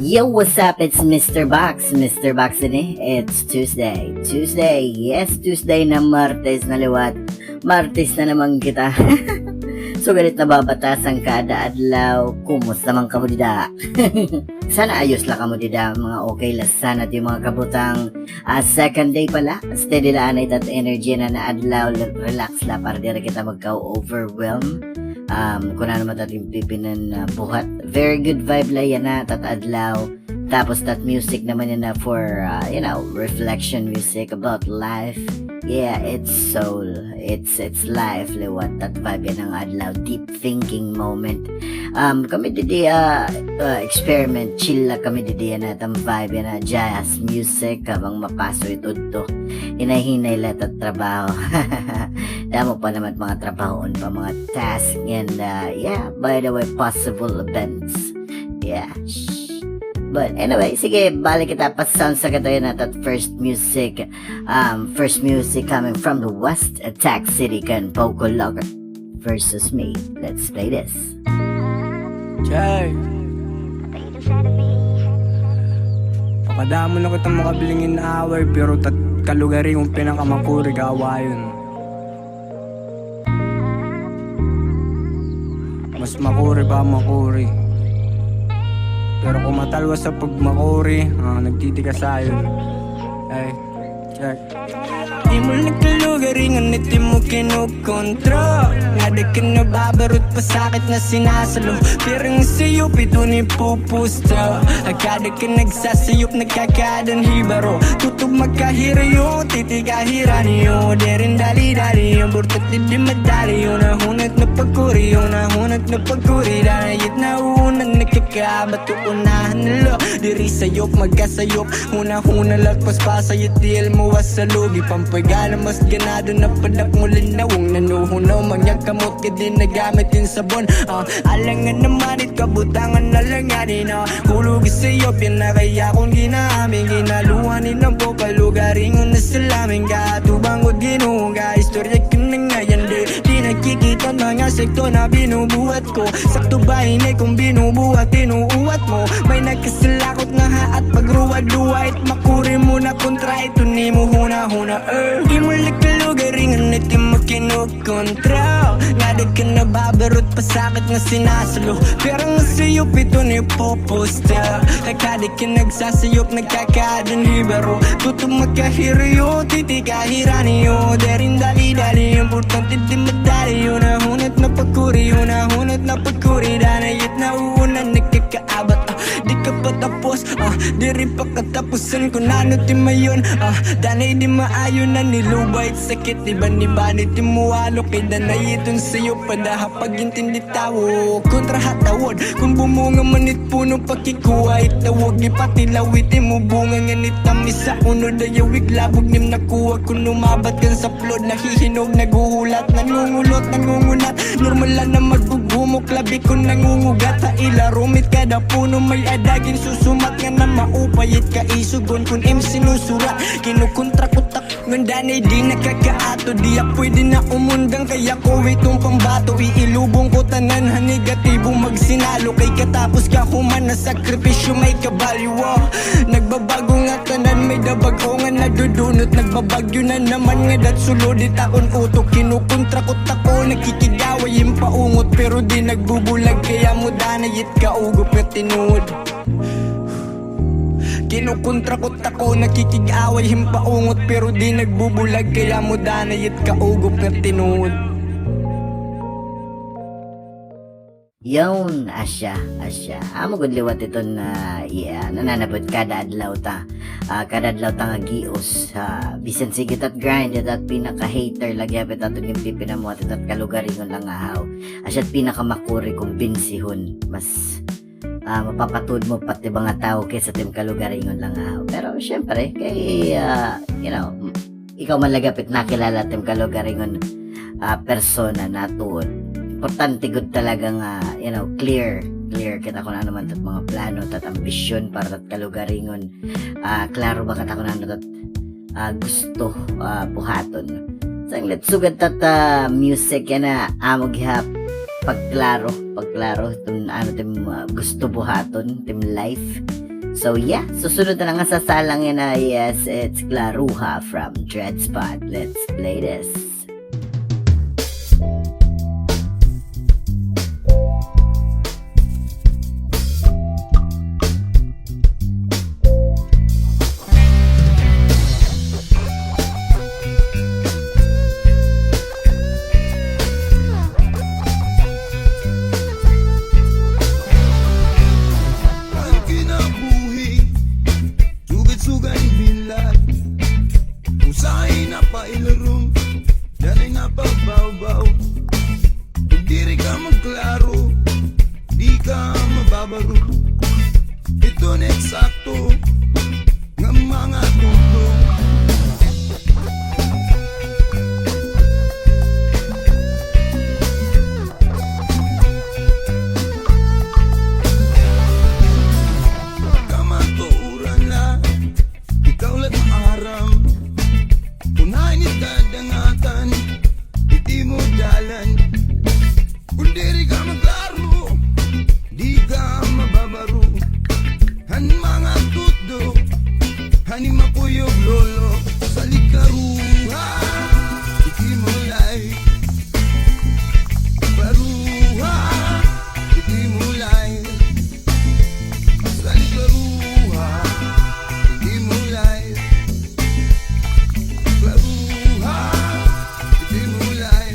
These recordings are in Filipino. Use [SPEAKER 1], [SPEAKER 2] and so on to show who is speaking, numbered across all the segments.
[SPEAKER 1] Yo, what's up? It's Mr. Box. Mr. Box ini. It's Tuesday. Yes, Tuesday na Martes na liwat. Martes na naman kita. So, ganit na babatasan kada adlaw. Kumusta man kamo dida? Sana ayos lang kamo dida, mga okay la sana yung mga kabutang second day pala. Steady la anay tat energy na adlaw. Relax la para dira kita magka-overwhelm. Kung ano naman tating pipinan buhat. Very good vibe la yan na tatadlaw. Tapos that music naman yan na for, reflection music about life. Yeah, it's soul. It's life. Liwat that vibe yan ng adlaw. Deep thinking moment. Kami didi experiment. Chill la kami didi yan na vibe yan na jazz music. Habang mapaso ito to. Hinahinay la tat trabaho. Damo pa naman mga trabahoon pa, mga tasks, and by the way, possible events. Yeah. But anyway, sige, balik kita pa sound sa katayo na that first music coming from the West, Attack City kan Poco Locker versus me. Let's play this.
[SPEAKER 2] Jay, pakadamo na kitang makabilingin na away, pero kalugari kong pinakamakuri gawayon. Mas makuri ba makuri, pero kung matalwa sa pagmakuri, nagtitigas ayon. Hey, check. Di mo nagkalugari, ngunit di mo kinukontra. Nga di ka nababarot pa sakit na sinasalo, pero nga sa'yo pito ni pupusta. Agada ka nagsasayop, nagkakadan hibaro. Tutog magkahirayo, titigahira niyo. Derin dali-dali, ang burtat di madali. Yung nahunat na pagkuri, yung nahunat na pagkuri. Danayit na unang nakakabat, uunahan nilo. Diri sayop, magkasayop, huna-huna lagpas pa sayot. Diel mo wasalugi, pampagana mas ganado na padak mo linawong nanuhunaw. Mangyakamot ka din nagamit yung sabon. Alangan naman it kabutangan na lang yan. Kulog sa'yo, pinakaya kong ginaming. Ginaluhanin ng pokalugaring na salaming. Katubang o ginuga, istorya ko na ngayon. Di nakikita mga sekto na binubuhat ko. Sakto ba hinay kung binubuhat, tinuuwat mo. May nagkasalakot na ha at pagruwa-duwa. It makuri mo na kontra ito ni mo huna-huna. Di mo nagkalugaring at di mo kinukontra. Nga di ka nababarot pa sakit na sinasalo, pero nga sa'yo pito ni pupusta. Agad ka nagsasayop, nagkakadan hibaro. Tutong magkahirayo, titikahira niyo. Derin dali-dali, importante di madali. Yun nahunat na pagkuri, yun nahunat na pagkuri. Danayit na uunan, nagkakaabat. Di ka pa tapos, di rin pa katapusan kung ano ti mayon. Danay di maayo na nilubay sakit. Iban-ibanit ti muwalo kay danay itong sa'yo. Padahapag intindi tawo kontra hatawod. Kung bumunga manit puno pakikuha itawag. Ipatilawit mo bunga nga nitamis sa unod. Ayawig labog nim nakuha. Kung umabat kan sa plod, nahihinog, naguhulat, nangungulot, nangungunat. Normal lang na magbubumok, labi kung nangungugat. Sa ilarumit kada puno may adagin susumat nga na maupayit ka isugon. Kung sinusurat, kinukontra ko tak ngandanay di nakakaato. Di pwede na umundang kaya ko itong pambato. Iilubong ko tanan ha negatibong magsinalo. Kay katapos ka human na sakripisyo may kabaliwa. Nagbabago nga tanan may dabago nga nadudunot. Nagbabagyo na naman nga dat sulod itaon utok. Kinukontra ko tako nakikigaway yung paungot, pero di nagbubulag kaya mo danayit ka ugop na tinuod. Kinukontra ko tako nakikig-away himpaungot, pero di nagbubulag kaya mo danayit ka ugop na tinuod.
[SPEAKER 1] Yon, Asya. Amo gud liwat ito na nananabot kada adlaw ta. Kada adlaw ta nga gios. Bisan sige tat grind at pinaka-hater lagi apit ato yung pipinamuat at kalugaringon lang ahaw. Asyat pinaka-makuri kong binsihon. Mas mapapatud mo pati mga tao kaysa tim kalugaringon lang ahaw. Pero syempre, kay ikaw man lagapit nakilala tim kalugaringon persona na tuod. Importante good talaga nga, clear kita kung ano man tat mga plano tat ambisyon para tat kalugaringon. Klaro ba kata kung ano tat gusto buhaton. Sang let's sugad tat music yan na amog hap pagklaro itong ano tim gusto buhaton tim life So yeah, susunod na lang ang sasalangin na yes, it's Claruha from Dreadspot. Let's play this.
[SPEAKER 3] Ang kinabuhi, sugat-sugat bilad. Usahay na pailarong, danay na pabaw-baw. Kung diri ka magklaro, di ka mababaro. Ito na eksakto, ng mga tutong. Kamatuuran na, ikaw lang maaram. Unahin itadangatan, iti mo dalan. Kung diri ka maglaro, di ka mababaro. Han mga tuto, hani mapuyog lolo. Sa likaruha, iti mo lay. Baruha, iti mo lay. Sa likaruha, iti mo lay. Baruha, iti mo lay.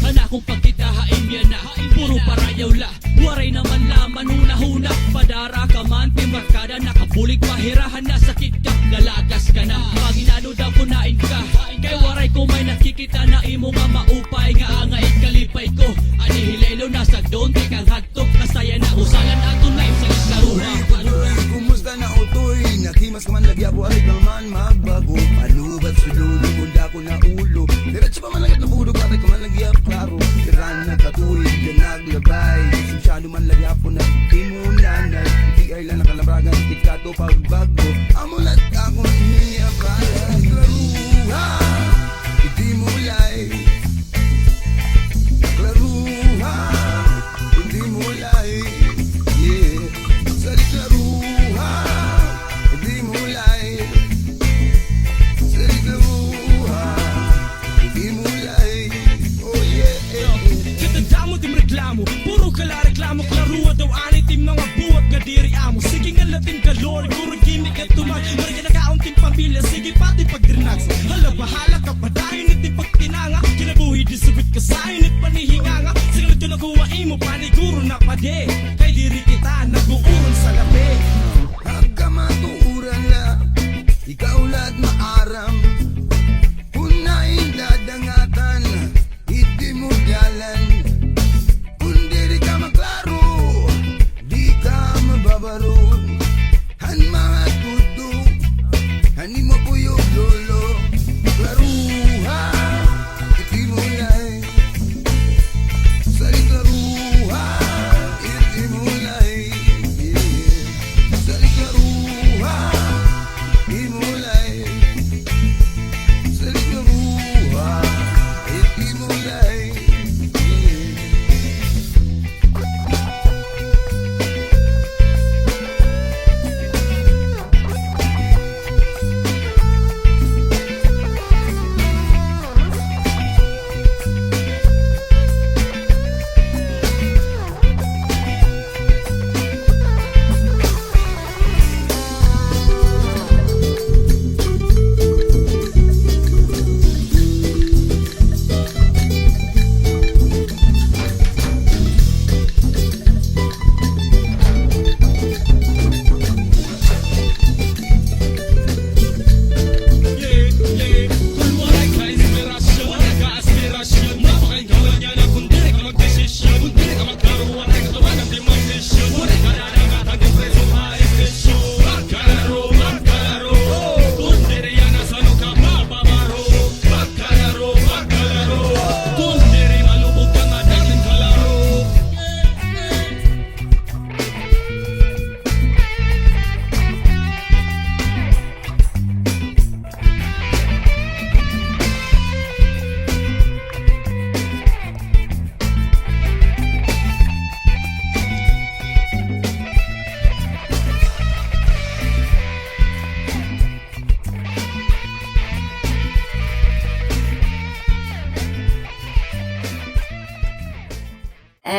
[SPEAKER 4] Anakong pagkitahain yan na puro parayaw la. Waray naman laman huna-huna. Padara ka man, timarkada. Nakabulig pahirahan na sakit ka. Galagas ka na, maginano daw kunain ka. Kay waray ko may nakikita na imo nga maupay. Nga angay kalipay ko. Ani hilelo nasa doon, tekang hagtok. Kasaya na usalan ato na sa karuha.
[SPEAKER 3] Uy, kumusta na utoy? Nakimas ka man lagi ako ay ka man magbago. Palubat sa dulo, munda ko na ulo. Diretso pa man lagat na budog, batay ka man lagi ako klaro. Tiran na katuig ka naglabay. Susyado man lagi ako na timunanay. Di ay lang nakalabragan, tikato pagbago. Amulat ako hiniyabayan. Klaruha, hindi mo lay. Klaruha, hindi mo lay. Yeah, sa klaruha, hindi mo lay. Sa klaruha, hindi mo lay. Oh yeah,
[SPEAKER 4] Katanda mo di reklamo, puro kala reklamo. Klaruha daw anay tim mga buwat nga diri amo. Sige nga latin kalor, puro gimmick at tumag. Marga na kaunting pamilya, sige pati pag-relax. Hala bahala ka pa dahil niti pagtinanga. Kinabuhi di subit ka sa init panihinganga. Sigalit ko nakuhain mo, paniguro na pade. Kay diri kita nag-uuron sa labi.
[SPEAKER 3] Kamatuuran na, ikaw lahat maaram. Unahin dadangatan, hindi mo dalan. Kung diri ka maklaro, di ka mababaro. Han mga tuto, hani mo puyog lolo. Klaruha, iti mo lay. Sa klaruha, iti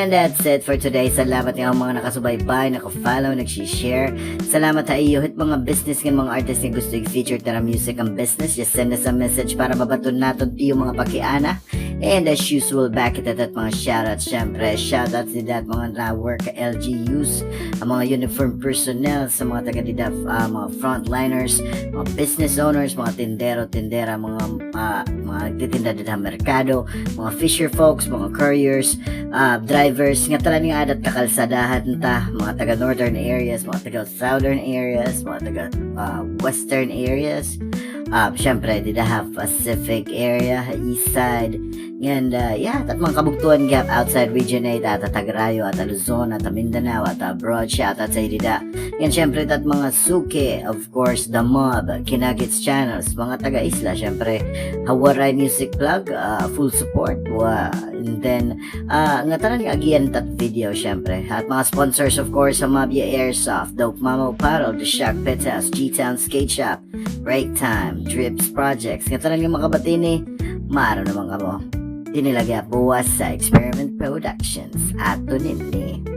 [SPEAKER 1] And that's it for today. Salamat nga mga nakasubaybay, nakafollow, nagsishare. Salamat sa iyo at mga business ng mga artist nga gusto i-feature tara music ang business. Just send us a message para mabaton natin tiyo mga pakiana. And as usual, back at mga shoutouts. Syempre, shoutouts din at mga na-work LGUs, ang mga uniform personnel, sa mga taga-dida, mga frontliners, mga business owners, mga tindero-tindera, mga nagtitinda dito sa merkado, mga fisher folks, mga couriers, drivers, nga tala nga adat kakalsadahan ta, mga taga-northern areas, mga taga-southern areas, mga taga-western areas, syempre, did have Pacific area, east side, and tat mga kabugtuan gap outside region ay Tagrayo at Luzon at Mindanao at abroad, shout out sa idida. And syempre tat mga suke, of course, the mob, Kinagits channels, mga taga-isla, syempre, Hawaray Music Plug, full support, and then, nga tanan nga again tat video, syempre, at mga sponsors, of course, sa Mabia Airsoft, Dope Mama Paddle, The Shack Pet House, G-Town Skate Shop, Break Time, Drips Projects, nga tanan nga makabatini, maaro naman ka mo. Tinilagya buwas sa Experiment Productions at Tunini.